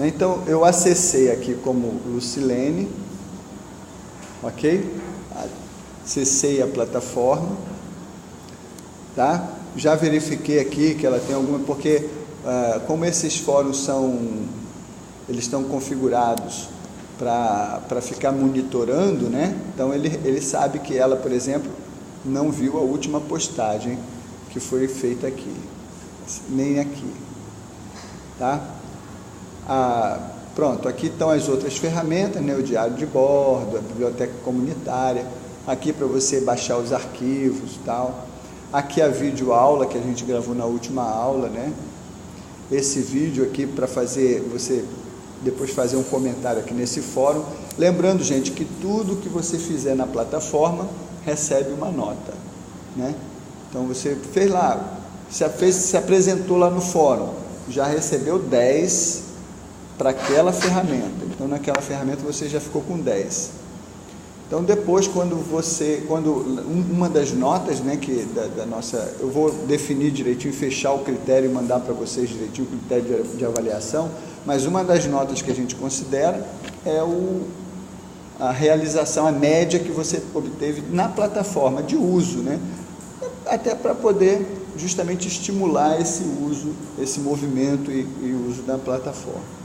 Então, eu acessei aqui como Lucilene, ok? Acessei a plataforma, tá? Já verifiquei aqui que ela tem alguma, porque como esses fóruns eles estão configurados para ficar monitorando, né? Então ele sabe que ela, por exemplo, não viu a última postagem que foi feita aqui, nem aqui, tá? Pronto, aqui estão as outras ferramentas, né? O diário de bordo, a biblioteca comunitária, aqui para você baixar os arquivos e tal. Aqui a videoaula que a gente gravou na última aula, né? Esse vídeo aqui para você depois fazer um comentário aqui nesse fórum. Lembrando, gente, que tudo que você fizer na plataforma recebe uma nota, né? Então você fez lá, se apresentou lá no fórum, já recebeu 10 para aquela ferramenta. Então naquela ferramenta você já ficou com 10. Então depois, quando uma das notas, né, que da nossa, eu vou definir direitinho, fechar o critério e mandar para vocês direitinho o critério de avaliação, mas uma das notas que a gente considera é a realização, a média que você obteve na plataforma de uso, né, até para poder justamente estimular esse uso, esse movimento e uso da plataforma.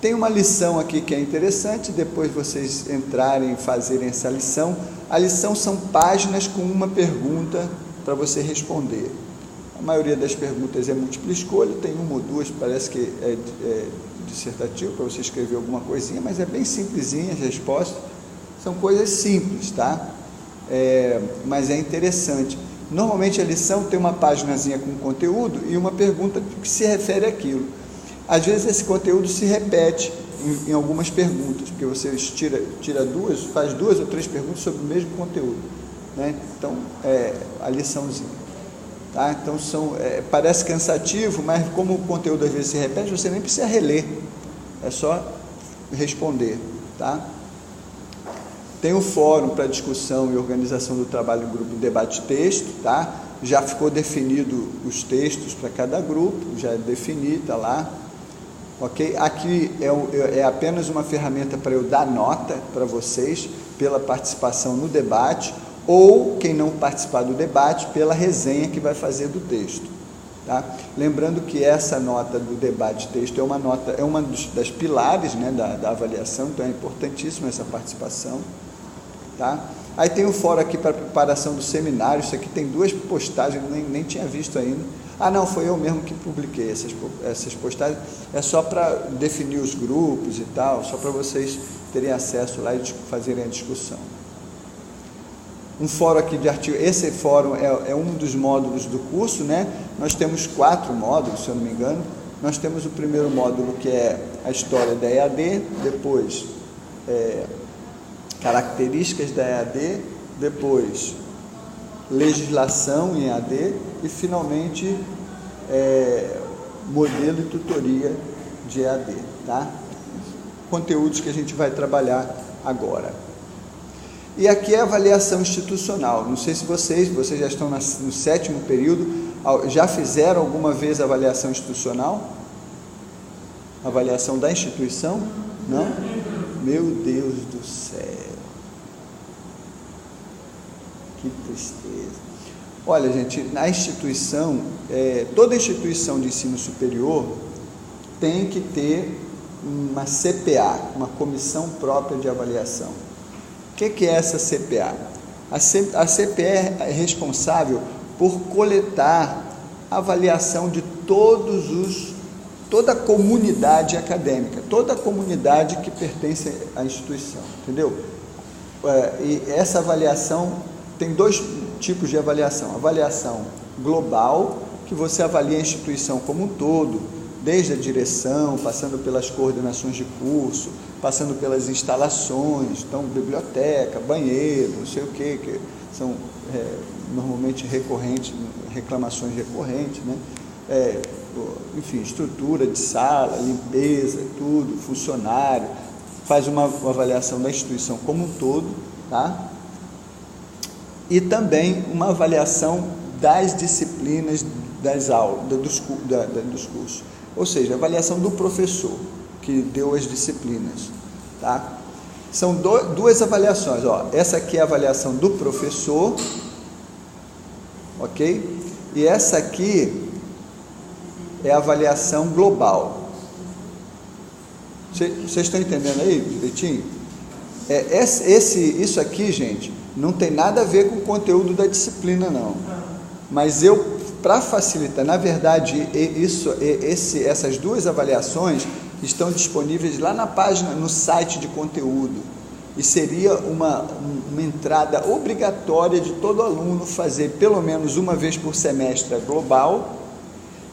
Tem uma lição aqui que é interessante, depois vocês entrarem e fazerem essa lição. A lição são páginas com uma pergunta para você responder. A maioria das perguntas é múltipla escolha, tem uma ou duas, parece que é dissertativo, para você escrever alguma coisinha, mas é bem simplesinha as respostas, são coisas simples, tá? Mas é interessante. Normalmente a lição tem uma páginazinha com conteúdo e uma pergunta que se refere àquilo. Às vezes esse conteúdo se repete em algumas perguntas, porque você tira duas, faz 2 ou 3 perguntas sobre o mesmo conteúdo, né? Então, a liçãozinha, tá? Então, parece cansativo, mas como o conteúdo às vezes se repete, você nem precisa reler, é só responder, tá? Tem o fórum para discussão e organização do trabalho em grupo debate-texto, tá? Já ficou definido os textos para cada grupo, já defini, está lá. Ok? Aqui é apenas uma ferramenta para eu dar nota para vocês pela participação no debate, ou quem não participar do debate, pela resenha que vai fazer do texto, tá? Lembrando que essa nota do debate texto é uma das pilares, né, da avaliação, então é importantíssima essa participação, tá? Aí tem o fórum aqui para preparação do seminário, isso aqui tem 2 postagens, nem tinha visto ainda. Não, foi eu mesmo que publiquei essas postagens, é só para definir os grupos e tal, só para vocês terem acesso lá e fazerem a discussão. Um fórum aqui de artigo, esse fórum é um dos módulos do curso, né? Nós temos 4 módulos, se eu não me engano. Nós temos o primeiro módulo que é a história da EAD, depois características da EAD, depois legislação em EAD e finalmente modelo e tutoria de EAD, tá? Conteúdos que a gente vai trabalhar agora. E aqui é a avaliação institucional. Não sei se vocês já estão no 7º período, já fizeram alguma vez a avaliação institucional? Avaliação da instituição? Não? Meu Deus do céu! Que tristeza! Olha, gente, na instituição, toda instituição de ensino superior tem que ter uma CPA, uma comissão própria de avaliação. O que é essa CPA? A CPA é responsável por coletar a avaliação de toda a comunidade acadêmica, toda a comunidade que pertence à instituição, entendeu? E essa avaliação tem 2 tipos de avaliação: avaliação global, que você avalia a instituição como um todo, desde a direção, passando pelas coordenações de curso, passando pelas instalações, então biblioteca, banheiro, não sei o que são normalmente recorrentes, reclamações recorrentes, né? Enfim, estrutura de sala, limpeza, tudo, funcionário, faz uma avaliação da instituição como um todo, tá? E também uma avaliação das disciplinas das aulas, dos cursos, ou seja, avaliação do professor, que deu as disciplinas, tá? São duas avaliações, ó. Essa aqui é a avaliação do professor, ok? E essa aqui é a avaliação global. Vocês estão entendendo aí, direitinho? Isso aqui, gente, não tem nada a ver com o conteúdo da disciplina, não. Mas para facilitar, na verdade, essas duas avaliações estão disponíveis lá na página, no site de conteúdo. E seria uma entrada obrigatória de todo aluno fazer pelo menos uma vez por semestre a global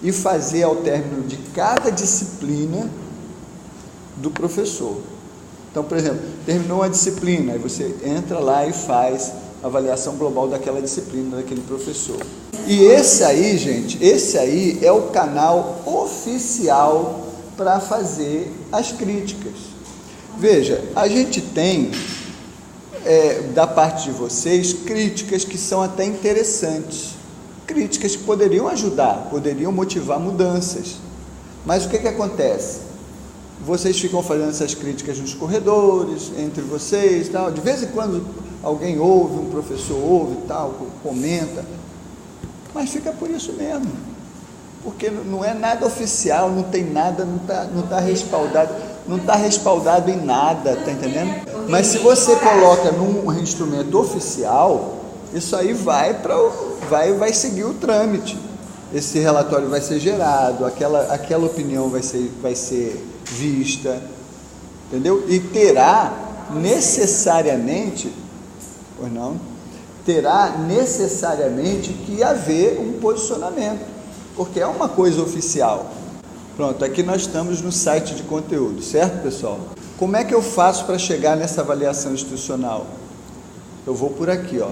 e fazer ao término de cada disciplina do professor. Então, por exemplo, terminou uma disciplina, aí você entra lá e faz a avaliação global daquela disciplina, daquele professor. E esse aí, gente, é o canal oficial para fazer as críticas. Veja, a gente tem, da parte de vocês, críticas que são até interessantes, críticas que poderiam ajudar, poderiam motivar mudanças. Mas o que acontece? Vocês ficam fazendo essas críticas nos corredores, entre vocês, tal. De vez em quando alguém ouve, um professor ouve, tal, comenta, mas fica por isso mesmo, porque não é nada oficial, não tem nada, não está respaldado em nada, tá entendendo? Mas se você coloca num instrumento oficial, isso aí vai seguir o trâmite. Esse relatório vai ser gerado, aquela opinião vai ser vista, entendeu? E terá necessariamente que haver um posicionamento, porque é uma coisa oficial. Pronto, aqui nós estamos no site de conteúdo, certo, pessoal? Como é que eu faço para chegar nessa avaliação institucional? Eu vou por aqui, ó,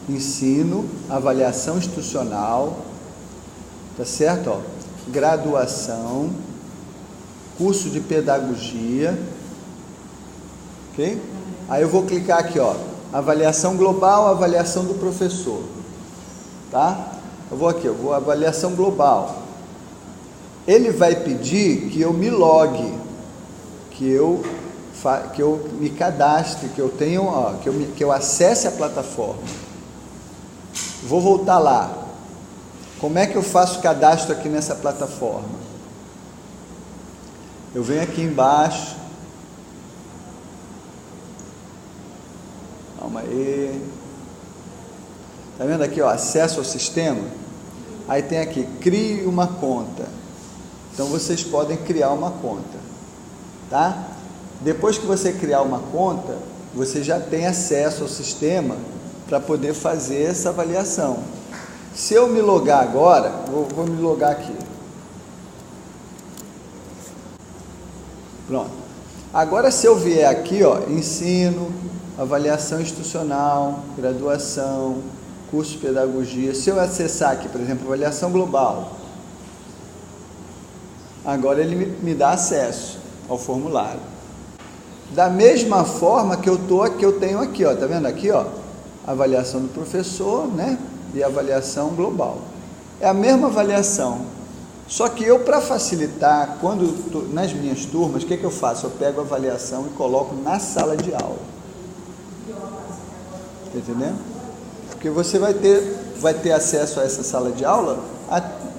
ensino, avaliação institucional, tá certo? Ó, graduação, curso de pedagogia, ok? Aí eu vou clicar aqui, ó, avaliação global, avaliação do professor, tá? Eu vou avaliação global. Ele vai pedir que eu me logue, que eu me cadastre, que eu tenha, ó, que eu acesse a plataforma. Vou voltar lá. Como é que eu faço cadastro aqui nessa plataforma? Eu venho aqui embaixo. Calma aí. Tá vendo aqui, ó, acesso ao sistema? Aí tem aqui, crie uma conta. Então vocês podem criar uma conta, tá? Depois que você criar uma conta, você já tem acesso ao sistema para poder fazer essa avaliação. Se eu me logar agora, vou me logar aqui. Pronto. Agora se eu vier aqui, ó, ensino, avaliação institucional, graduação, curso de pedagogia, se eu acessar aqui, por exemplo, avaliação global, agora ele me dá acesso ao formulário. Da mesma forma que eu tenho aqui, ó, tá vendo aqui, ó, avaliação do professor, né, e avaliação global. É a mesma avaliação, só que eu, para facilitar, nas minhas turmas, o que eu faço? Eu pego a avaliação e coloco na sala de aula. Tá entendendo? Porque você vai ter acesso a essa sala de aula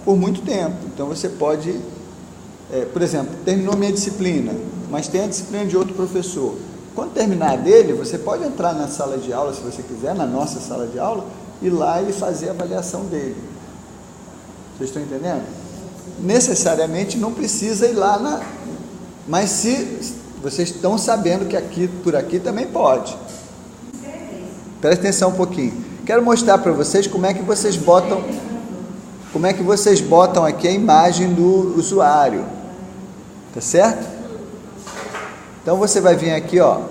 por muito tempo. Então você pode, por exemplo, terminou minha disciplina, mas tem a disciplina de outro professor. Quando terminar dele, você pode entrar na sala de aula, se você quiser, na nossa sala de aula, ir lá e fazer a avaliação dele. Vocês estão entendendo? Necessariamente não precisa ir lá mas se vocês estão sabendo que por aqui também pode. Presta atenção um pouquinho. Quero mostrar para vocês como é que vocês botam aqui a imagem do usuário. Tá certo? Então você vai vir aqui, ó,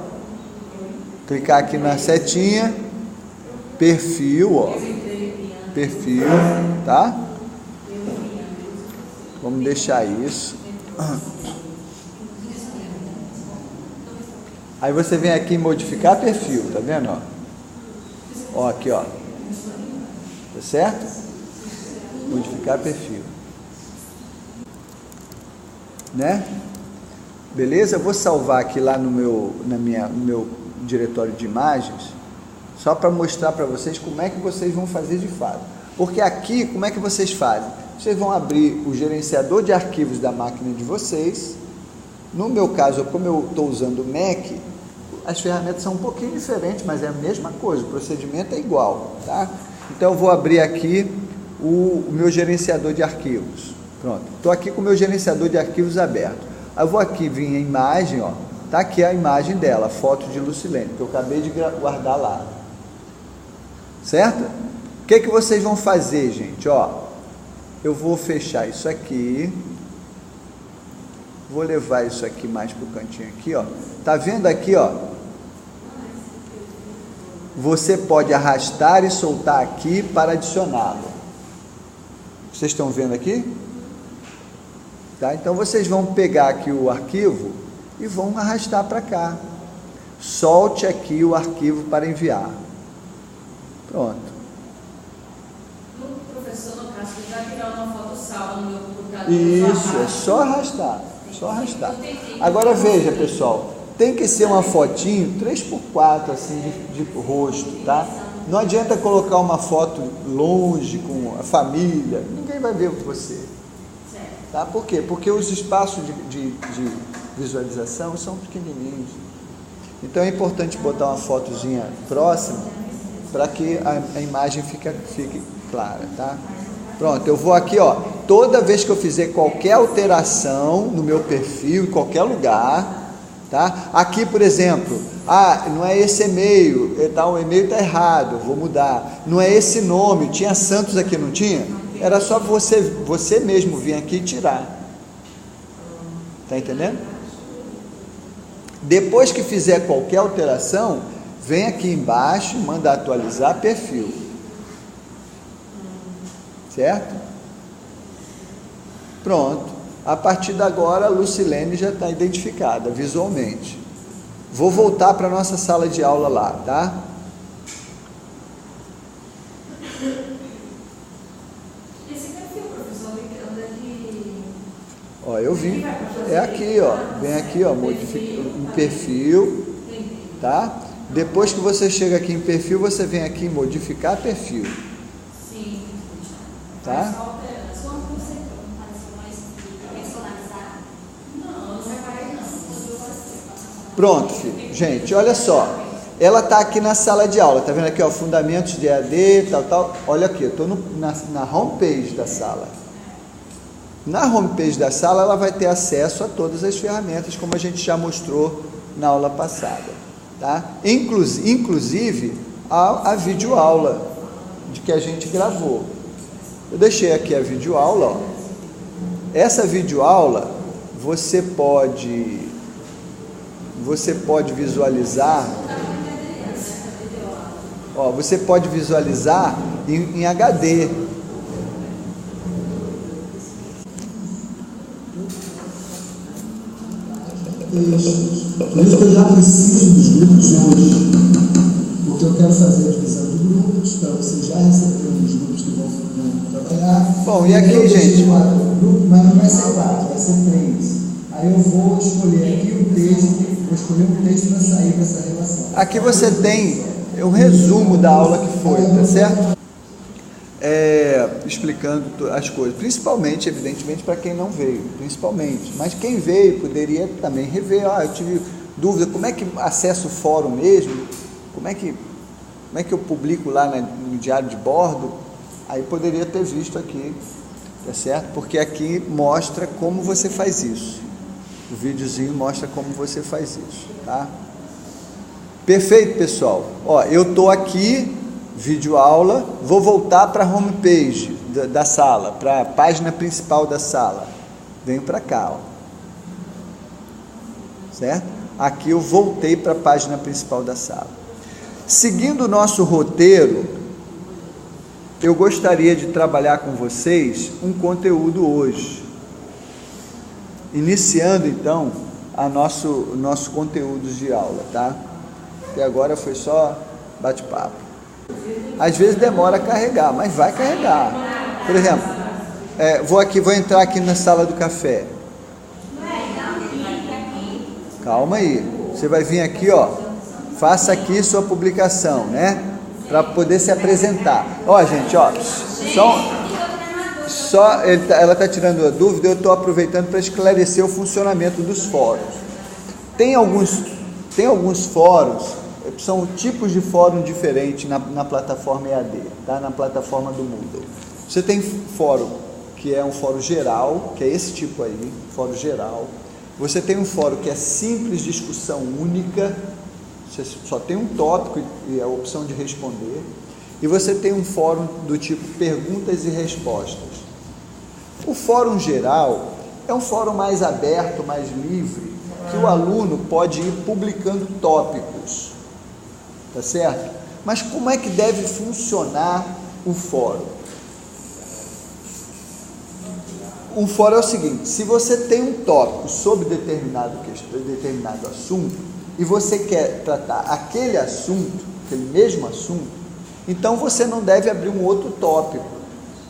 clicar aqui na setinha, perfil, ó, perfil, tá? Vamos deixar isso. Aí você vem aqui em modificar perfil, tá vendo, ó? Ó, aqui, ó. Tá certo? Modificar perfil. Né? Beleza? Eu vou salvar aqui lá no meu diretório de imagens, só para mostrar para vocês como é que vocês vão fazer de fato. Porque aqui, como é que vocês fazem? Vocês vão abrir o gerenciador de arquivos da máquina de vocês. No meu caso, como eu estou usando o Mac, as ferramentas são um pouquinho diferentes, mas é a mesma coisa, o procedimento é igual, tá? Então eu vou abrir aqui o meu gerenciador de arquivos. Pronto, estou aqui com o meu gerenciador de arquivos aberto. Eu vou aqui vir em imagem, ó, tá aqui a imagem dela, a foto de Lucilene, que eu acabei de guardar lá. Certo? O que vocês vão fazer, gente? Ó, eu vou fechar isso aqui. Vou levar isso aqui mais para o cantinho aqui, ó. Tá vendo aqui, ó? Você pode arrastar e soltar aqui para adicioná-lo. Vocês estão vendo aqui? Tá? Então vocês vão pegar aqui o arquivo e vão arrastar para cá. Solte aqui o arquivo para enviar. Pronto. Professor, no caso, ele vai tirar uma foto salva no meu computador. Isso, é só arrastar. Só arrastar. Agora veja, pessoal, tem que ser uma fotinho 3x4 assim de rosto, tá? Não adianta colocar uma foto longe com a família, ninguém vai ver você. Tá? Por quê? Porque os espaços de visualização são pequenininhos. Então é importante botar uma fotozinha próxima para que a imagem fique clara, tá? Pronto, eu vou aqui, ó, toda vez que eu fizer qualquer alteração no meu perfil, em qualquer lugar, tá? Aqui, por exemplo, não é esse e-mail, o e-mail está errado, vou mudar. Não é esse nome, tinha Santos aqui, não tinha? Era só você mesmo vir aqui e tirar. Tá entendendo? Depois que fizer qualquer alteração, vem aqui embaixo e manda atualizar perfil. Certo? Pronto. A partir de agora, a Lucilene já está identificada visualmente. Vou voltar para a nossa sala de aula lá, tá? Esse perfil, professor, onde é que... Ó, eu vim. É aqui, ó. Vem aqui, ó, modifica em perfil, tá? Depois que você chega aqui em perfil, você vem aqui em modificar perfil. Sim. Tá? Pronto, filho. Gente, olha só. Ela está aqui na sala de aula. Tá vendo aqui, ó, fundamentos de EAD, tal. Olha aqui, eu estou na homepage da sala. Na homepage da sala, ela vai ter acesso a todas as ferramentas, como a gente já mostrou na aula passada, tá? Inclusive a videoaula de que a gente gravou. Eu deixei aqui a videoaula, ó. Essa videoaula você pode visualizar, ó, você pode visualizar em HD. Por isso que eu já preciso dos grupos hoje, porque eu quero fazer a divisão de grupos, para vocês já receberem os grupos que vão trabalhar. Bom, e aqui, gente? Grupo, mas não vai ser 4, vai ser 3. Aí eu vou escolher aqui um texto, vou escolher um texto para sair dessa relação. Aqui você tem um resumo da aula que foi, tá certo? Explicando as coisas, principalmente, evidentemente, para quem não veio, principalmente, mas quem veio poderia também rever. Eu tive dúvida, como é que acesso o fórum mesmo, como é que eu publico lá no diário de bordo, aí poderia ter visto aqui, tá certo? Porque aqui mostra como você faz isso, o videozinho mostra como você faz isso, tá? Perfeito, pessoal. Ó, eu tô aqui, vídeo aula, vou voltar para a homepage da sala, para a página principal da sala. Venho para cá, ó. Certo? Aqui eu voltei para a página principal da sala. Seguindo o nosso roteiro, eu gostaria de trabalhar com vocês um conteúdo hoje. Iniciando então o nosso conteúdo de aula, tá? Até agora foi só bate-papo. Às vezes demora a carregar, mas vai carregar. Por exemplo, vou entrar aqui na sala do café. Calma aí. Você vai vir aqui, ó. Faça aqui sua publicação, né? Para poder se apresentar. Ó, gente, ó. Ela está tirando a dúvida, eu estou aproveitando para esclarecer o funcionamento dos fóruns. Tem alguns fóruns, são tipos de fórum diferentes na plataforma EAD, tá? Na plataforma do Moodle. Você tem fórum que é um fórum geral, que é esse tipo aí, fórum geral. Você tem um fórum que é simples discussão única, você só tem um tópico e a opção de responder. E você tem um fórum do tipo perguntas e respostas. O fórum geral é um fórum mais aberto, mais livre, que o aluno pode ir publicando tópicos, tá certo? Mas como é que deve funcionar o fórum? Um fórum é o seguinte: se você tem um tópico sobre determinado assunto e você quer tratar aquele assunto, aquele mesmo assunto, então você não deve abrir um outro tópico,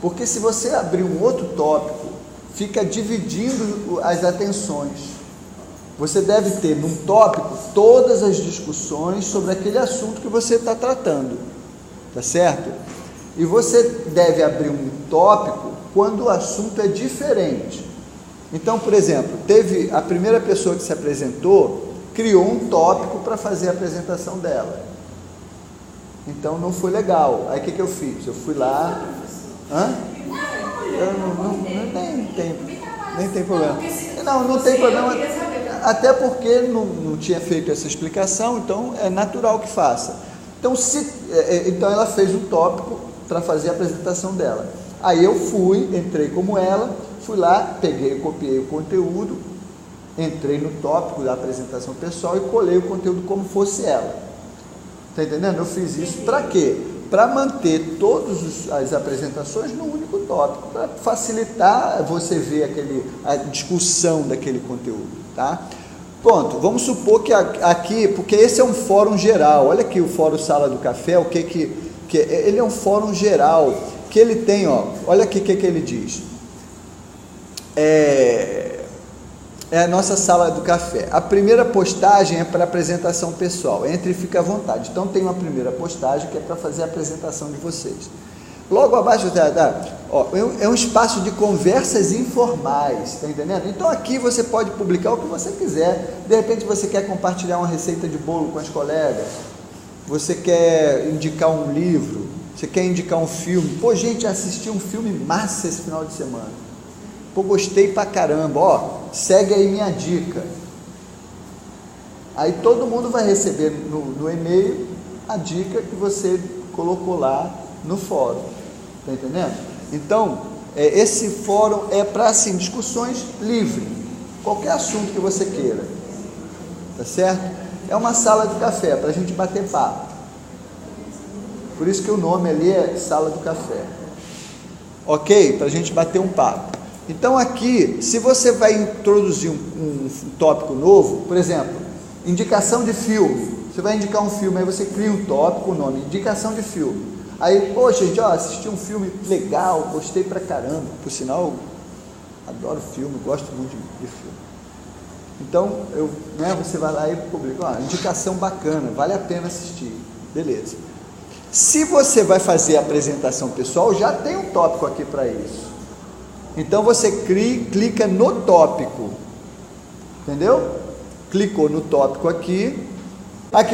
porque se você abrir um outro tópico, fica dividindo as atenções. Você deve ter num tópico todas as discussões sobre aquele assunto que você está tratando, tá certo? E você deve abrir um tópico quando o assunto é diferente. Então, por exemplo, teve a primeira pessoa que se apresentou, criou um tópico para fazer a apresentação dela. Então não foi legal. Aí o que eu fiz? Eu fui lá. Nem tem problema. Não tem problema. Até porque não tinha feito essa explicação, então é natural que faça. Então ela fez um tópico para fazer a apresentação dela. Aí eu entrei como ela, fui lá, copiei o conteúdo, entrei no tópico da apresentação pessoal e colei o conteúdo como fosse ela. Está entendendo? Eu fiz isso para quê? Para manter todas as apresentações no único tópico, para facilitar você ver a discussão daquele conteúdo, tá? Pronto, vamos supor que aqui, porque esse é um fórum geral, olha aqui o fórum Sala do Café, ele é um fórum geral, que ele tem, ó, olha aqui o que ele diz. É a nossa Sala do Café. A primeira postagem é para apresentação pessoal, entre e fica à vontade. Então tem uma primeira postagem que é para fazer a apresentação de vocês. Logo abaixo é um espaço de conversas informais, está entendendo? Então aqui você pode publicar o que você quiser. De repente você quer compartilhar uma receita de bolo com as colegas, você quer indicar um livro, você quer indicar um filme. Pô, gente, assisti um filme massa esse final de semana. Pô, gostei pra caramba, ó, segue aí minha dica. Aí todo mundo vai receber no e-mail a dica que você colocou lá no fórum, tá entendendo? Então, esse fórum é para, assim, discussões livres, qualquer assunto que você queira, tá certo? É uma sala de café, para a gente bater papo, por isso que o nome ali é Sala do Café, ok? Para a gente bater um papo. Então aqui, se você vai introduzir um tópico novo, por exemplo, indicação de filme, você vai indicar um filme, aí você cria um tópico, o nome, indicação de filme. Aí, poxa, gente, ó, assisti um filme legal, gostei pra caramba, por sinal, adoro filme, gosto muito de filme. Então, você vai lá e publica, ó, indicação bacana, vale a pena assistir, beleza. Se você vai fazer a apresentação pessoal, já tem um tópico aqui para isso. Então você clica no tópico, entendeu? Clicou no tópico aqui,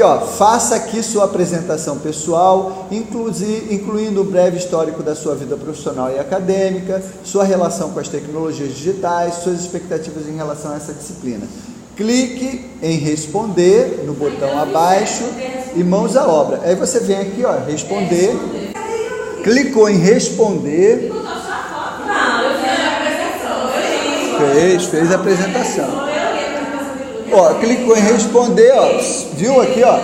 ó, faça aqui sua apresentação pessoal, incluindo um breve histórico da sua vida profissional e acadêmica, sua relação com as tecnologias digitais, suas expectativas em relação a essa disciplina. Clique em responder no botão abaixo e mãos à obra. Aí você vem aqui, ó, responder, clicou em responder. Fez a apresentação. Ó, clicou em responder, ó, viu aqui, ó,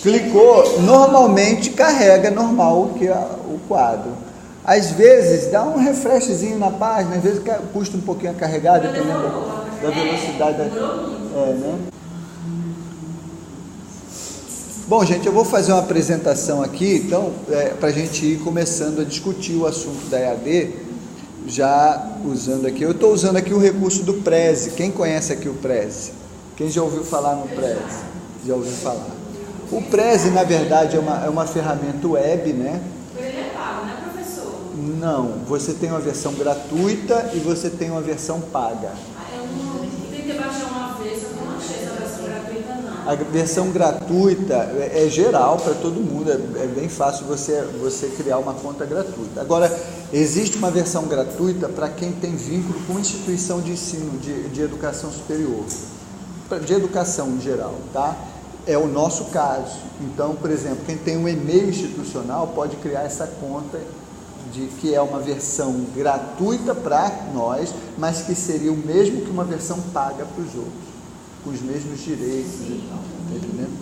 clicou, normalmente carrega normal que o quadro. Às vezes dá um refreshzinho na página, às vezes custa um pouquinho a carregar, dependendo da velocidade né? Bom, gente, eu vou fazer uma apresentação aqui, então, para a gente ir começando a discutir o assunto da EAD. Já usando aqui, eu estou usando aqui o recurso do Prezi. Quem conhece aqui o Prezi? Quem já ouviu falar no Prezi? Já ouviu falar. O Prezi, na verdade, é uma ferramenta web, né? Ele é pago, né, professor? Não, você tem uma versão gratuita e você tem uma versão paga. Eu não tentei baixar uma vez, eu não achei essa versão gratuita, não. A versão gratuita é geral para todo mundo, é bem fácil você criar uma conta gratuita. Agora, existe uma versão gratuita para quem tem vínculo com instituição de ensino, de educação superior, de educação em geral, tá? É o nosso caso. Então, por exemplo, quem tem um e-mail institucional pode criar essa conta, que é uma versão gratuita para nós, mas que seria o mesmo que uma versão paga para os outros, com os mesmos direitos e tal, tá entendendo?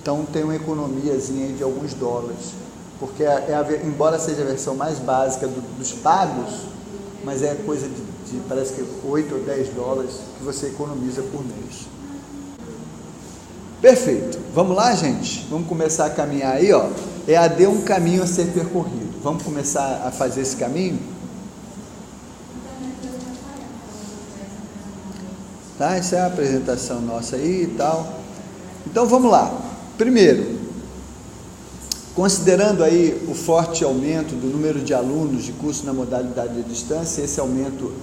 Então tem uma economiazinha aí de alguns dólares, porque embora seja a versão mais básica dos pagos, mas é coisa de parece que 8 ou 10 dólares que você economiza por mês. Perfeito, vamos lá, gente? Vamos começar a caminhar aí, ó. EAD é um caminho a ser percorrido. Vamos começar a fazer esse caminho? Tá? Essa é a apresentação nossa aí e tal. Então vamos lá. Primeiro, considerando aí o forte aumento do número de alunos de curso na modalidade de distância, esse aumento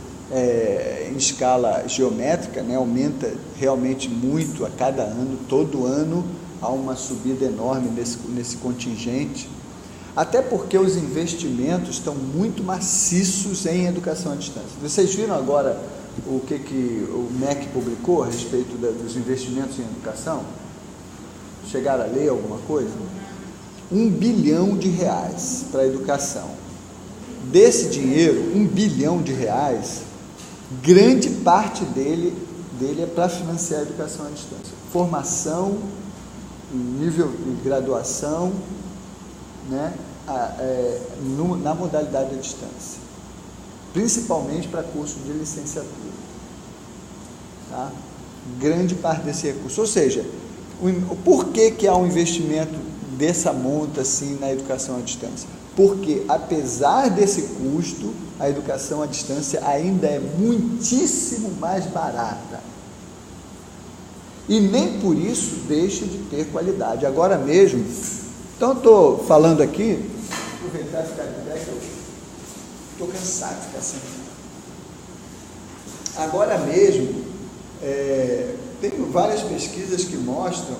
em escala geométrica, né, aumenta realmente muito a cada ano, todo ano há uma subida enorme nesse contingente, até porque os investimentos estão muito maciços em educação à distância. Vocês viram agora o que o MEC publicou a respeito dos investimentos em educação? Chegaram a ler alguma coisa? R$1 bilhão para a educação. Desse dinheiro, R$1 bilhão, grande parte dele é para financiar a educação à distância. Formação, nível de graduação, né, na modalidade à distância, principalmente para curso de licenciatura, tá? Grande parte desse recurso, ou seja, por que há um investimento dessa monta assim na educação à distância? Porque apesar desse custo, a educação à distância ainda é muitíssimo mais barata. E nem por isso deixa de ter qualidade. Agora mesmo, então estou falando aqui, vou aproveitar e ficar de pé, que eu estou cansado de ficar assim. Agora mesmo, tem várias pesquisas que mostram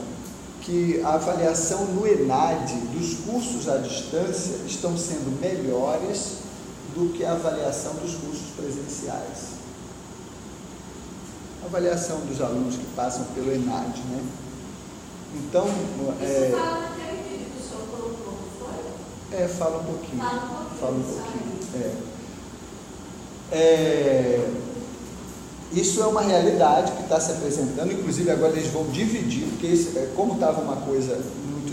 que a avaliação no ENAD dos cursos à distância estão sendo melhores do que a avaliação dos cursos presenciais. A avaliação dos alunos que passam pelo ENAD, né? Então, Isso fala naquele vídeo que o senhor colocou, não foi? Fala um pouquinho. Fala um pouquinho. Isso é uma realidade que está se apresentando, inclusive agora eles vão dividir, porque como estava uma coisa muito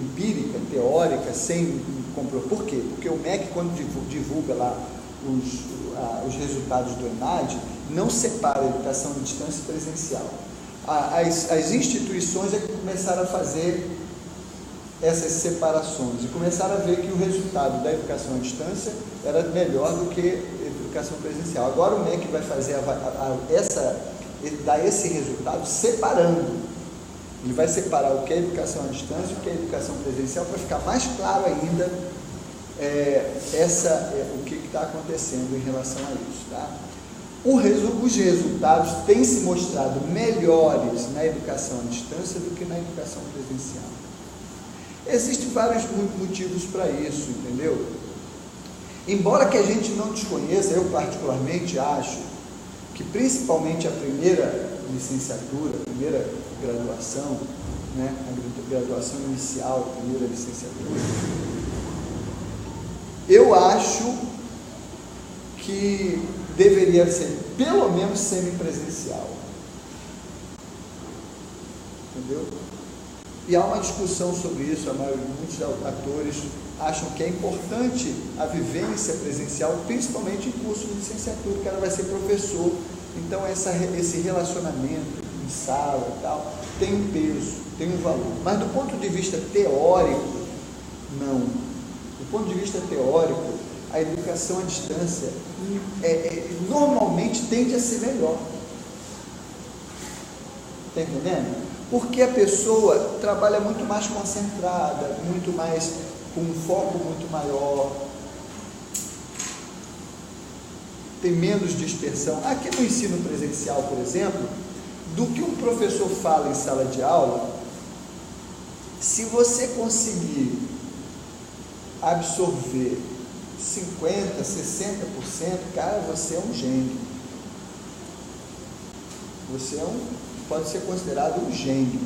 empírica, teórica, sem comprovar. Por quê? Porque o MEC, quando divulga lá os resultados do ENAD, não separa a educação à distância e presencial. As instituições é que começaram a fazer essas separações e começaram a ver que o resultado da educação à distância era melhor do que educação presencial. Agora o MEC vai fazer dar esse resultado separando. Ele vai separar o que é educação à distância e o que é educação presencial para ficar mais claro ainda o que está acontecendo em relação a isso, tá? Os resultados têm se mostrado melhores na educação à distância do que na educação presencial. Existem vários motivos para isso, entendeu? Embora que a gente não desconheça, eu particularmente acho que principalmente a primeira licenciatura, a primeira graduação, né, a graduação inicial, a primeira licenciatura, eu acho que deveria ser pelo menos semipresencial, entendeu? E há uma discussão sobre isso, muitos atores acham que é importante a vivência presencial, principalmente em curso de licenciatura, que ela vai ser professor, então esse relacionamento em sala e tal, tem um peso, tem um valor, mas do ponto de vista teórico, não. Do ponto de vista teórico, a educação à distância normalmente tende a ser melhor. Está entendendo? Porque a pessoa trabalha muito mais concentrada, muito mais, com um foco muito maior, tem menos dispersão. Aqui no ensino presencial, por exemplo, do que um professor fala em sala de aula, se você conseguir absorver 50%, 60%, cara, você é um gênio. Você pode ser considerado um gênio,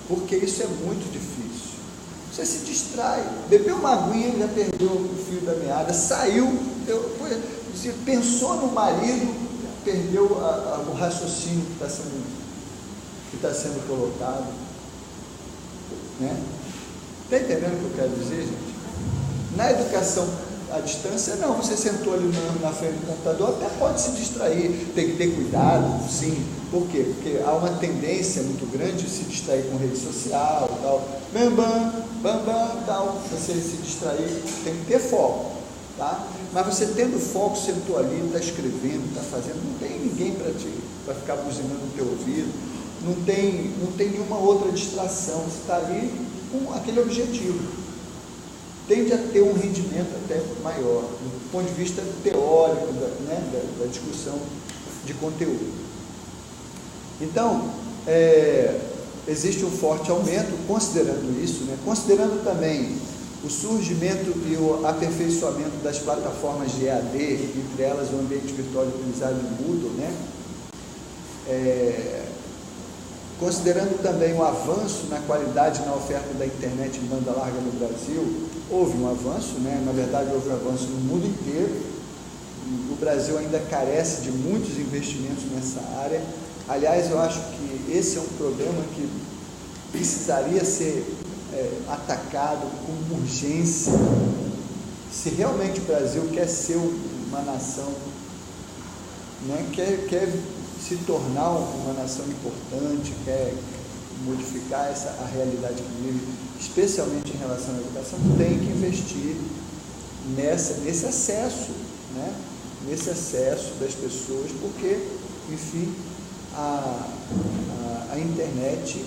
porque isso é muito difícil. Você se distrai, bebeu uma aguinha, já perdeu o fio da meada, saiu, pensou no marido, perdeu o raciocínio que está sendo colocado, né? Está entendendo o que eu quero dizer, gente? Na educação à distância, não, você sentou ali na frente do computador, até pode se distrair, tem que ter cuidado, sim. Por quê? Porque há uma tendência muito grande de se distrair com rede social, tal, bam, tal, você se distrair, tem que ter foco, tá? Mas você tendo foco, sentou ali, está escrevendo, está fazendo, não tem ninguém para ficar buzinando no teu ouvido, não tem nenhuma outra distração, você está ali com aquele objetivo. Tende a ter um rendimento até maior, do ponto de vista teórico, da discussão de conteúdo. Então, existe um forte aumento, considerando isso, né? Considerando também o surgimento e o aperfeiçoamento das plataformas de EAD, entre elas o ambiente virtual utilizado em Moodle, né? Considerando também o avanço na qualidade na oferta da internet em banda larga no Brasil, houve um avanço, né? Na verdade houve um avanço no mundo inteiro. O Brasil ainda carece de muitos investimentos nessa área. Aliás, eu acho que esse é um problema que precisaria ser atacado com urgência. Se realmente o Brasil quer ser uma nação, né? quer se tornar uma nação importante, quer modificar a realidade que vive, especialmente em relação à educação, tem que investir nesse acesso, né? Nesse acesso das pessoas, porque, enfim, a internet,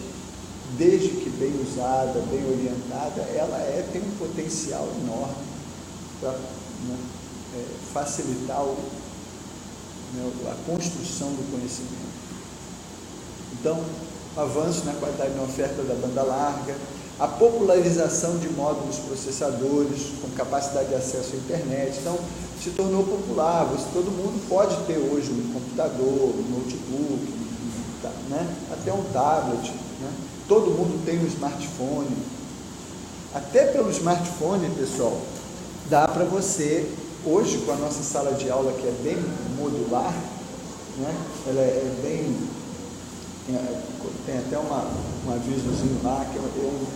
desde que bem usada, bem orientada, ela tem um potencial enorme para facilitar a construção do conhecimento. Então, avanço na qualidade na oferta da banda larga, a popularização de módulos processadores com capacidade de acesso à internet. Então, se tornou popular, todo mundo pode ter hoje um computador, um notebook, né? Até um tablet, né? Todo mundo tem um smartphone. Até pelo smartphone, pessoal, dá para você, hoje com a nossa sala de aula, que é bem modular, né? Ela é bem, tem até um avisozinho lá, que é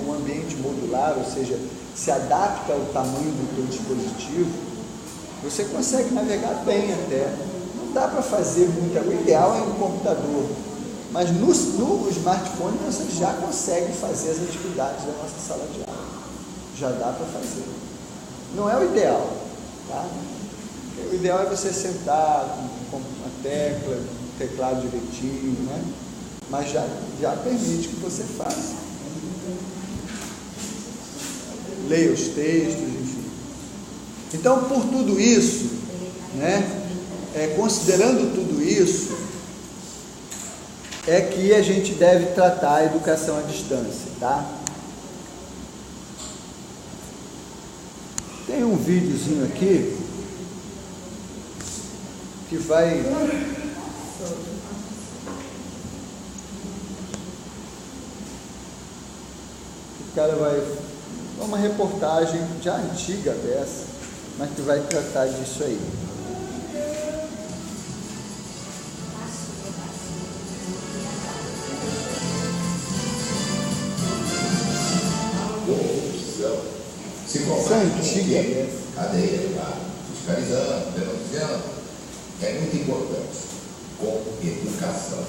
um ambiente modular, ou seja, se adapta ao tamanho do teu dispositivo, você consegue navegar bem até. Não dá para fazer muita coisa, o ideal é um computador, mas no smartphone você já consegue fazer as atividades da nossa sala de aula, já dá para fazer. Não é o ideal, tá? O ideal é você sentar com uma tecla, um teclado direitinho, né? Mas já permite que você faça. Leia os textos, enfim. Então, por tudo isso, né? Considerando tudo isso, é que a gente deve tratar a educação à distância, tá? Tem um videozinho aqui que vai... O cara vai... É uma reportagem já antiga dessa, mas que vai tratar disso aí. Isso é antiga dessa. Cadeia, fiscalizando, denunciando, é muito importante, com educação.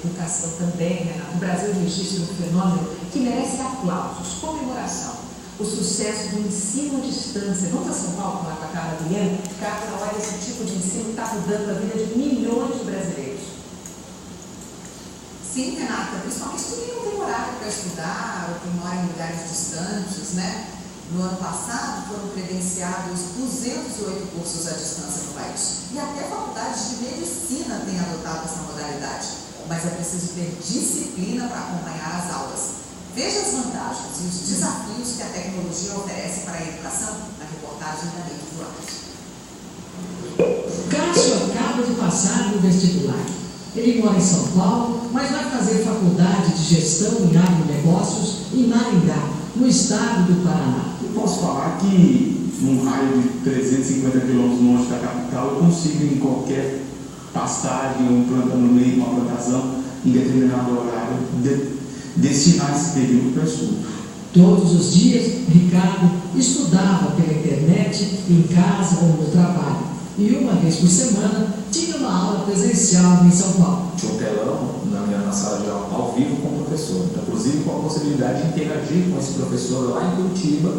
Educação também, Renato. O Brasil registra um fenômeno que merece aplausos, comemoração. O sucesso do ensino à distância. Vamos a São Paulo falar com a Carla Guilherme? Carla, olha, esse tipo de ensino está mudando a vida de milhões de brasileiros. Sim, Renata, principalmente quem não tem horário para estudar ou quem mora em lugares distantes, né? No ano passado foram credenciados 208 cursos à distância no país. E até faculdades de medicina têm adotado essa modalidade. Mas é preciso ter disciplina para acompanhar as aulas. Veja as vantagens e os desafios que a tecnologia oferece para a educação na reportagem da Neide Duarte. Cássio acaba de passar no vestibular. Ele mora em São Paulo, mas vai fazer faculdade de gestão em agronegócios em Maringá, no estado do Paraná. Eu posso falar que num raio de 350 quilômetros longe da capital eu consigo em qualquer pastagem ou planta no meio de uma plantação em determinado horário destinar esse período para estudo. Todos os dias, Ricardo estudava pela internet, em casa ou no trabalho. E uma vez por semana tinha uma aula presencial em São Paulo. Tinha um telão na sala de aula ao vivo com o professor, inclusive com a possibilidade de interagir com esse professor lá em Curitiba.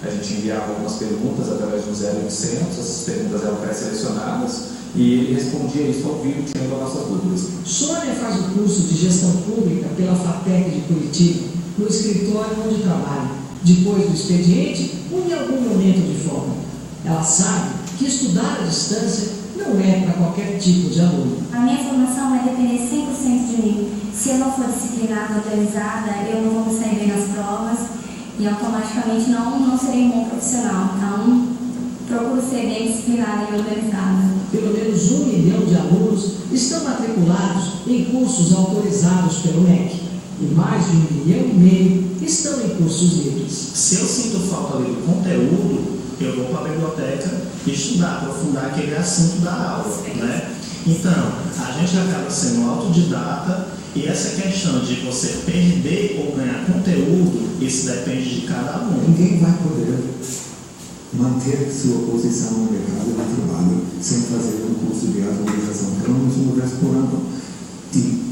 A gente enviava algumas perguntas através do 0800, essas perguntas eram pré-selecionadas e ele respondia isso ao vivo, tirando as nossas dúvidas. Sônia faz o curso de gestão pública pela FATEC de Curitiba, no escritório onde trabalha. Depois do expediente, ou em algum momento de folga. Ela sabe que estudar à distância não é para qualquer tipo de aluno. A minha formação vai depender 100% de mim. Se eu não for disciplinada, organizada, eu não vou sair bem nas provas e automaticamente não serei um bom profissional. Então, procuro ser bem disciplinada e organizada. Pelo menos 1 milhão de alunos estão matriculados em cursos autorizados pelo MEC. E mais de 1,5 milhão estão em cursos livres. Se eu sinto falta ali do conteúdo, eu vou para a biblioteca e estudar, aprofundar aquele assunto da aula, né? Então, a gente acaba sendo autodidata e essa questão de você perder ou ganhar conteúdo, isso depende de cada aluno. Ninguém vai poder manter sua posição no mercado de trabalho sem fazer um curso de atualização, pelo menos uma vez por ano. E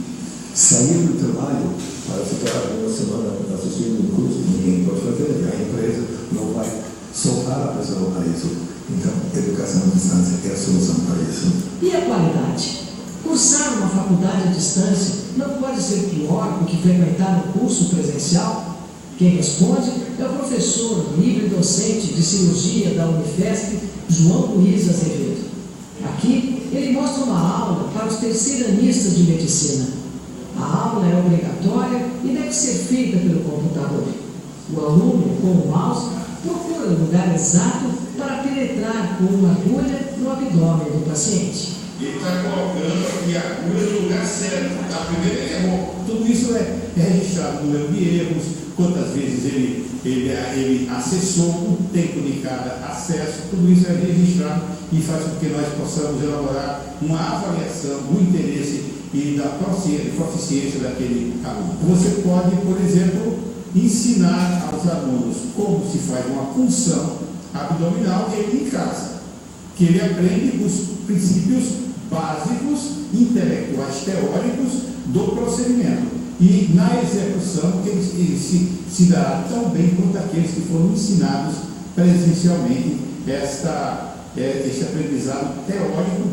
sair do trabalho para ficar uma semana assistindo um curso, ninguém pode fazer, e a empresa não vai soltar a pessoa para isso. Então, educação à distância é a solução para isso. E a qualidade? Cursar uma faculdade à distância não pode ser pior do que frequentar um curso presencial? Quem responde é o professor livre docente de cirurgia da Unifesp, João Luiz Azevedo. Aqui, ele mostra uma aula para os terceiranistas de medicina. A aula é obrigatória e deve ser feita pelo computador. O aluno, com o mouse, procura o lugar exato para penetrar com uma agulha no abdômen do paciente. Ele está colocando a agulha no lugar certo. A primeira ele errou. Tudo isso é registrado no número de erros, quantas vezes ele acessou, o tempo de cada acesso, tudo isso é registrado e faz com que nós possamos elaborar uma avaliação do interesse e da proficiência daquele aluno. Você pode, por exemplo, ensinar aos alunos como se faz uma punção abdominal em casa, que ele aprende os princípios básicos, intelectuais, teóricos do procedimento. E na execução ele se dará tão bem quanto aqueles que foram ensinados presencialmente este aprendizado teórico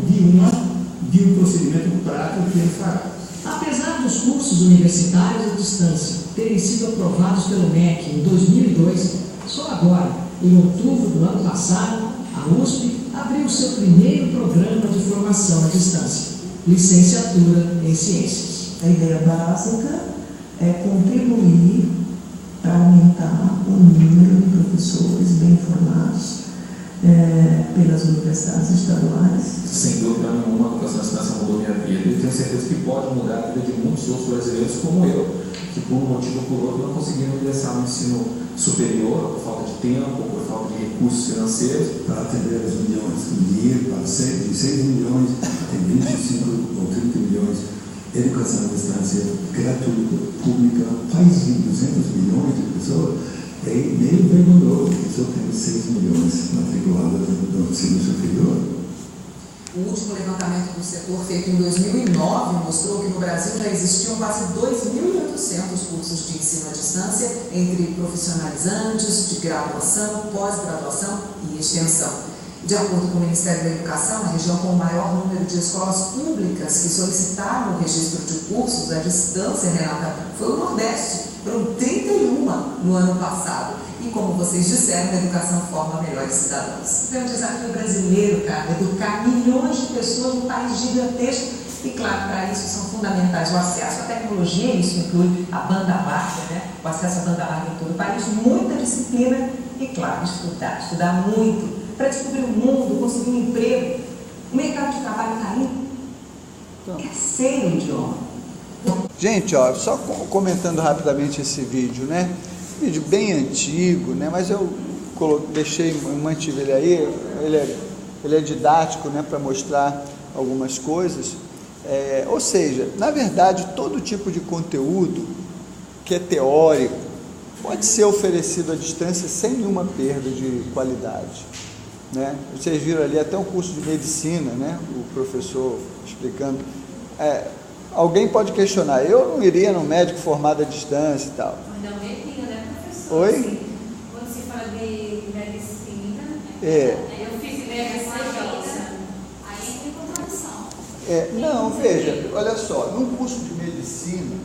de um procedimento prático que ele fará. Apesar dos cursos universitários à distância terem sido aprovados pelo MEC em 2002, só agora, em outubro do ano passado, a USP abriu seu primeiro programa de formação à distância, licenciatura em Ciências. A ideia básica é contribuir para aumentar o número de professores bem formados pelas universidades estaduais. Sem dúvida nenhuma, a educação à distância mudou minha vida e tenho certeza que pode mudar a vida de muitos outros brasileiros como eu, que por um motivo ou por outro não conseguiram ingressar no ensino superior, por falta de tempo, por falta de recursos financeiros. Para atender os milhões, dinheiro para de 6 milhões até 25 ou 30 milhões, educação à distância gratuita, pública, país de 200 milhões de pessoas, é meio vergonhoso que só temos 6 milhões matriculadas no ensino superior. O último levantamento do setor, feito em 2009, mostrou que no Brasil já existiam quase 2.800 cursos de ensino à distância, entre profissionalizantes, de graduação, pós-graduação e extensão. De acordo com o Ministério da Educação, a região com o maior número de escolas públicas que solicitaram o registro de cursos à distância, Renata, foi o Nordeste. Foram 31 no ano passado. E como vocês disseram, a educação forma melhores cidadãos. Então é um desafio brasileiro, cara, educar milhões de pessoas num país gigantesco. E claro, para isso são fundamentais o acesso à tecnologia, isso inclui a banda larga, né? O acesso à banda larga em todo o país, muita disciplina e, claro, estudar muito para descobrir o mundo, conseguir um emprego. O mercado de trabalho está indo. Terceiro idioma. Gente, ó, só comentando rapidamente esse vídeo, né? Vídeo bem antigo, né? Mas eu mantive ele aí. Ele é didático, né? Para mostrar algumas coisas. Ou seja, na verdade, todo tipo de conteúdo que é teórico pode ser oferecido à distância sem nenhuma perda de qualidade, né? Vocês viram ali até um curso de medicina, né? O professor explicando. Alguém pode questionar, eu não iria num médico formado à distância e tal. Mas não iria, né, professor? Oi? Assim, quando se fala de medicina, eu fiz medicina, aí tem contradição. Não, veja, olha só, num curso de medicina,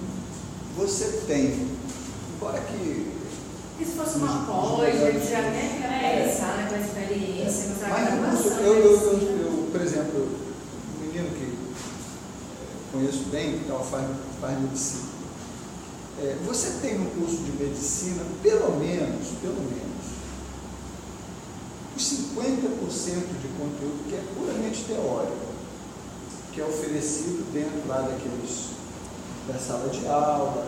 você tem, embora que... E se fosse uma pós, ele já nem pensar com a experiência, mas no curso, eu, por exemplo, um menino que conheço bem, que faz medicina, você tem no curso de medicina, pelo menos, os 50% de conteúdo que é puramente teórico, que é oferecido dentro lá da sala de aula,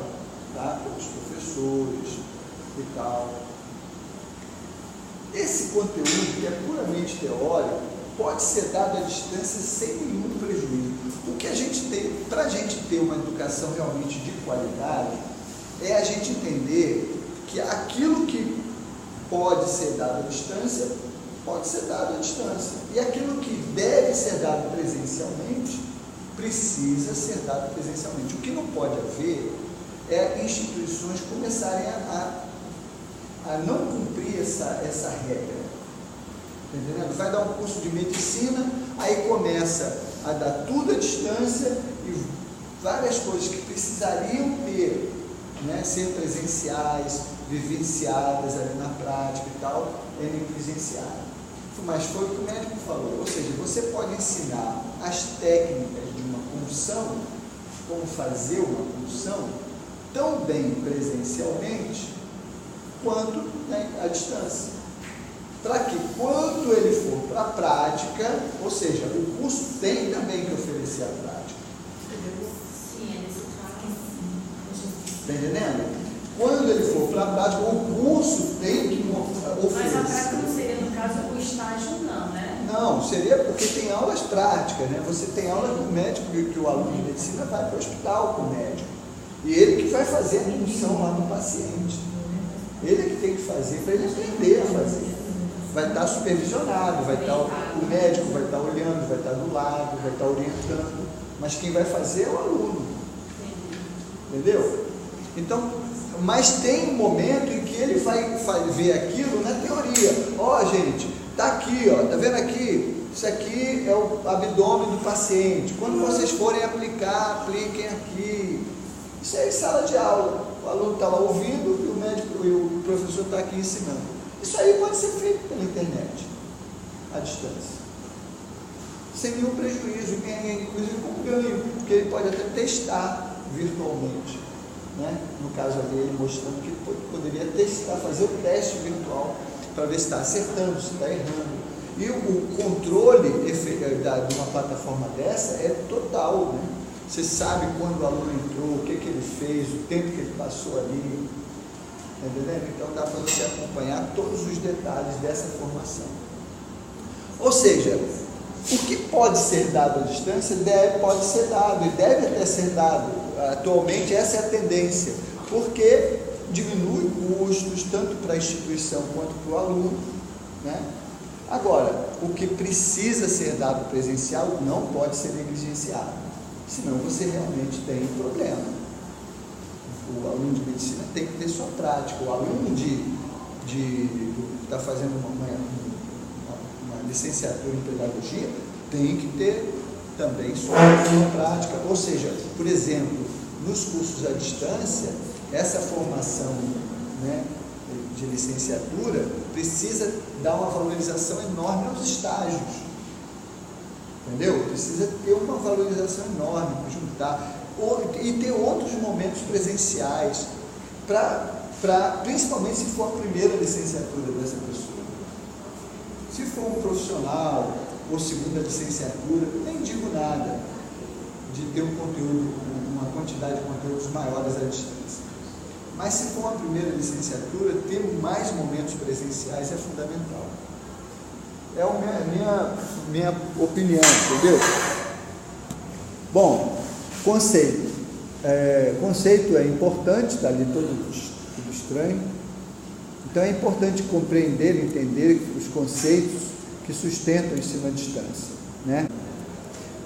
tá? Pelos professores e tal. Esse conteúdo que é puramente teórico pode ser dado à distância sem nenhum prejuízo. O que a gente tem, para a gente ter uma educação realmente de qualidade, é a gente entender que aquilo que pode ser dado à distância, pode ser dado à distância. E aquilo que deve ser dado presencialmente, precisa ser dado presencialmente. O que não pode haver é instituições começarem a não cumprir essa regra. Entendendo? Vai dar um curso de medicina, aí começa a dar tudo à distância e várias coisas que precisariam ter, né, ser presenciais, vivenciadas ali na prática e tal, negligenciadas. Mas foi o que o médico falou, ou seja, você pode ensinar as técnicas de uma punção, como fazer uma punção, tão bem presencialmente, quanto, né, à distância. Para que quando ele for para a prática, ou seja, o curso tem também que oferecer a prática. Está entendendo? Quando ele for para a prática, o curso tem que oferecer. Mas a prática não seria, no caso, o estágio não, né? Não, seria porque tem aulas práticas, né? Você tem aula com o médico, que o aluno de medicina vai para o hospital com o médico. E ele que vai fazer a indução lá no paciente. Ele é que tem que fazer para ele aprender a fazer. Vai estar supervisionado, o médico vai estar olhando, vai estar do lado, vai estar orientando, mas quem vai fazer é o aluno. Entendeu? Então, mas tem um momento em que ele vai ver aquilo na teoria. Ó, gente, tá aqui, ó, tá vendo aqui? Isso aqui é o abdômen do paciente. Quando vocês forem aplicar, apliquem aqui. Isso é em sala de aula. O aluno está lá ouvindo e o médico e o professor está aqui ensinando. Isso aí pode ser feito pela internet, à distância, sem nenhum prejuízo, inclusive com ganho, porque ele pode até testar virtualmente, né? No caso ali, ele mostrando que ele poderia testar, fazer o teste virtual para ver se está acertando, se está errando. E o controle de uma plataforma dessa é total, né? Você sabe quando o aluno entrou, o que ele fez, o tempo que ele passou ali. Entendeu? Então dá para você acompanhar todos os detalhes dessa formação. Ou seja, o que pode ser dado à distância pode ser dado e deve até ser dado. Atualmente essa é a tendência, porque diminui custos tanto para a instituição quanto para o aluno, né? Agora, o que precisa ser dado presencial não pode ser negligenciado, senão você realmente tem um problema. O aluno de medicina tem que ter sua prática. O aluno que está fazendo uma licenciatura em pedagogia, tem que ter também sua prática. Ou seja, por exemplo, nos cursos à distância, essa formação, né, de licenciatura precisa dar uma valorização enorme aos estágios. Entendeu? Precisa ter uma valorização enorme, juntar, e ter outros momentos presenciais, principalmente se for a primeira licenciatura dessa pessoa. Se for um profissional ou segunda licenciatura, nem digo nada de ter um conteúdo, uma quantidade de conteúdos maiores à distância. Mas se for uma primeira licenciatura, ter mais momentos presenciais é fundamental. É a minha opinião, entendeu? Bom, conceito. Conceito é importante, está ali tudo estranho. Então é importante compreender, entender os conceitos que sustentam o ensino à distância, né?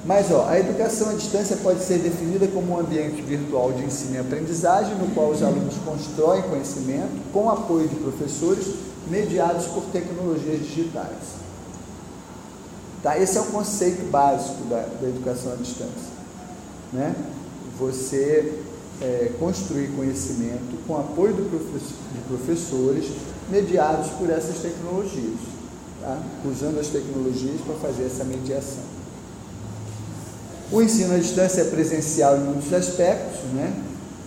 Mas, a educação à distância pode ser definida como um ambiente virtual de ensino e aprendizagem, no qual os alunos constroem conhecimento com apoio de professores, mediados por tecnologias digitais. Tá? Esse é o conceito básico da educação à distância, né? Você construir conhecimento com apoio de professores, mediados por essas tecnologias, tá? Usando as tecnologias para fazer essa mediação. O ensino à distância é presencial em muitos aspectos, né?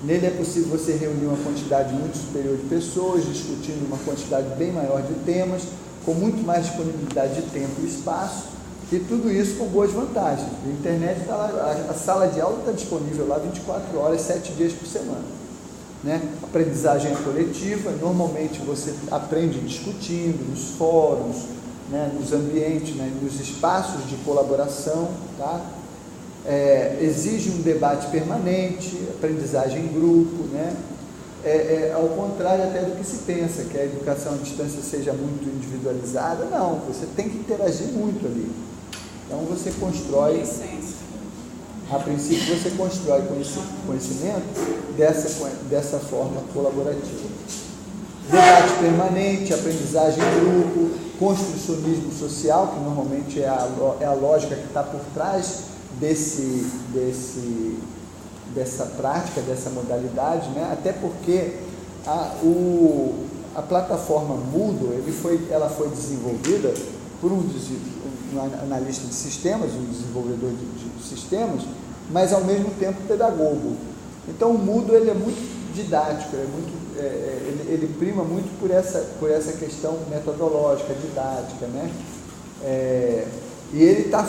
Nele é possível você reunir uma quantidade muito superior de pessoas, discutindo uma quantidade bem maior de temas, com muito mais disponibilidade de tempo e espaço, e tudo isso com boas vantagens. A internet está lá, a sala de aula está disponível lá 24 horas, 7 dias por semana, né? A aprendizagem é coletiva, normalmente você aprende discutindo nos fóruns, né? Nos ambientes, né? Nos espaços de colaboração, tá? Exige um debate permanente, aprendizagem em grupo, né? Ao contrário até do que se pensa, que a educação à distância seja muito individualizada. Não, você tem que interagir muito ali. Então você constrói, a princípio você constrói conhecimento dessa forma colaborativa. Debate permanente, aprendizagem em grupo, construcionismo social, que normalmente é a lógica que está por trás dessa prática, dessa modalidade, né? Até porque a plataforma Moodle, ela foi desenvolvida por um analista de sistemas, um desenvolvedor de sistemas, mas ao mesmo tempo pedagogo. Então o Moodle ele é muito didático, ele prima muito por essa questão metodológica, didática, né? E ele está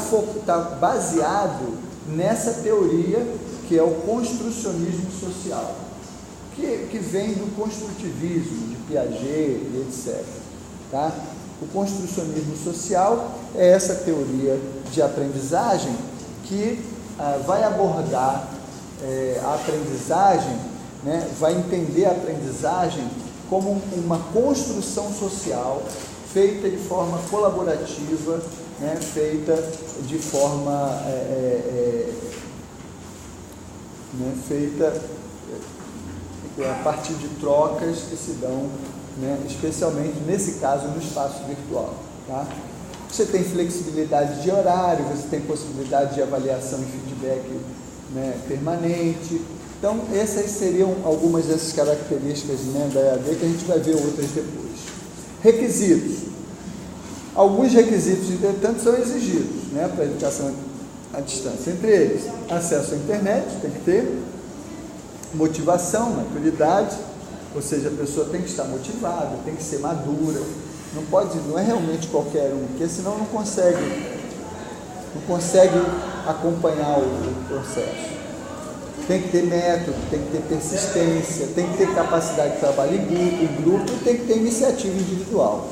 baseado nessa teoria que é o construcionismo social, que vem do construtivismo, de Piaget e etc. Tá? O construcionismo social é essa teoria de aprendizagem que vai abordar a aprendizagem, né? Vai entender a aprendizagem como uma construção social feita de forma colaborativa, né, feita de forma feita a partir de trocas que se dão, né, especialmente nesse caso no espaço virtual, tá? Você tem flexibilidade de horário, você tem possibilidade de avaliação e feedback, né, permanente. Então essas seriam algumas dessas características, né, da EAD, que a gente vai ver outras depois. Requisitos. Alguns requisitos, entretanto, são exigidos, né, para a educação à distância. Entre eles, acesso à internet, tem que ter, motivação, maturidade, ou seja, a pessoa tem que estar motivada, tem que ser madura, não é realmente qualquer um, porque senão não consegue acompanhar o processo. Tem que ter método, tem que ter persistência, tem que ter capacidade de trabalho em grupo e tem que ter iniciativa individual.